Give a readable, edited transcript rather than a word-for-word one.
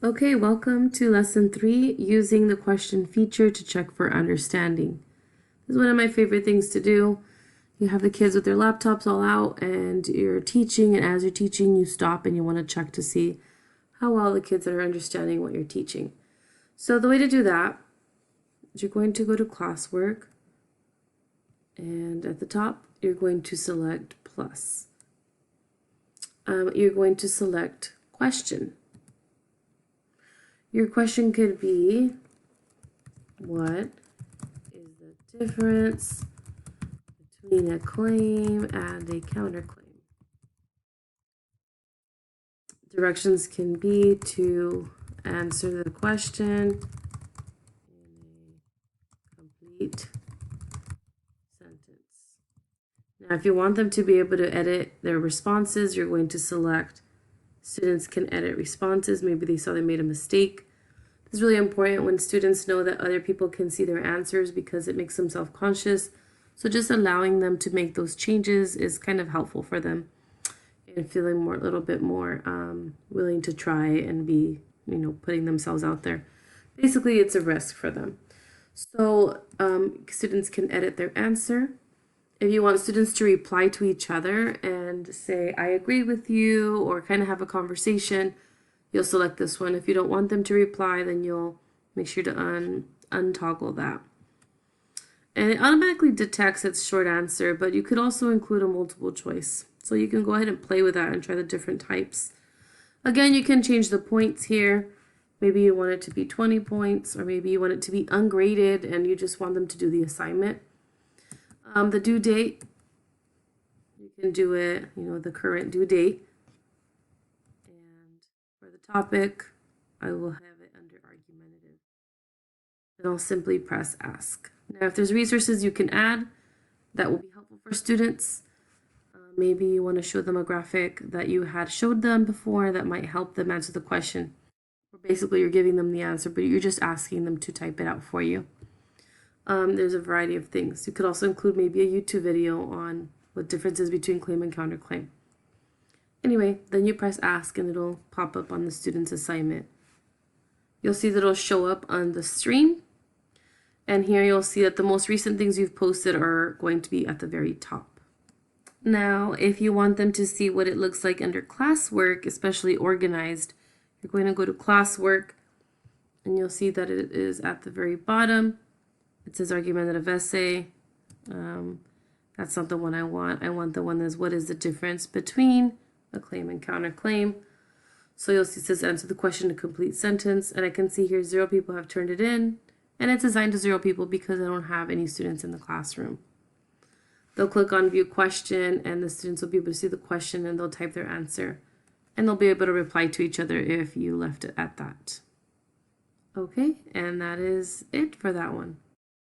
Okay, welcome to lesson 3, using the question feature to check for understanding. This is one of my favorite things to do. You have the kids with their laptops all out and you're teaching, and as you're teaching you stop and you want to check to see how well the kids are understanding what you're teaching. So the way to do that is you're going to go to classwork, and at the top you're going to select plus. You're going to select question. Your question could be, what is the difference between a claim and a counterclaim? Directions can be to answer the question in a complete sentence. Now, if you want them to be able to edit their responses, you're going to select students can edit responses. Maybe they saw they made a mistake. This is really important when students know that other people can see their answers because it makes them self-conscious. So just allowing them to make those changes is kind of helpful for them and feeling a little bit more willing to try and be, putting themselves out there. Basically, it's a risk for them. So students can edit their answer. If you want students to reply to each other and say, I agree with you, or kind of have a conversation, you'll select this one. If you don't want them to reply, then you'll make sure to untoggle that. And it automatically detects its short answer, but you could also include a multiple choice. So you can go ahead and play with that and try the different types. Again, you can change the points here. Maybe you want it to be 20 points, or maybe you want it to be ungraded and you just want them to do the assignment. The due date, you can do it, the current due date. And for the topic, I will have it under argumentative. And I'll simply press ask. Now, if there's resources you can add, that will be helpful for students. Maybe you want to show them a graphic that you had showed them before that might help them answer the question. Or basically, you're giving them the answer, but you're just asking them to type it out for you. There's a variety of things. You could also include maybe a YouTube video on what differences between claim and counterclaim. Anyway, then you press ask and it'll pop up on the student's assignment. You'll see that it'll show up on the stream. And here you'll see that the most recent things you've posted are going to be at the very top. Now, if you want them to see what it looks like under classwork, especially organized, you're going to go to classwork and you'll see that it is at the very bottom. It says argumentative essay. That's not the one I want. I want the one that is what is the difference between a claim and counterclaim. So you'll see it says answer the question in a complete sentence, and I can see here 0 people have turned it in, and it's assigned to 0 people because I don't have any students in the classroom. They'll click on view question and the students will be able to see the question and they'll type their answer, and they'll be able to reply to each other if you left it at that. Okay, and that is it for that one.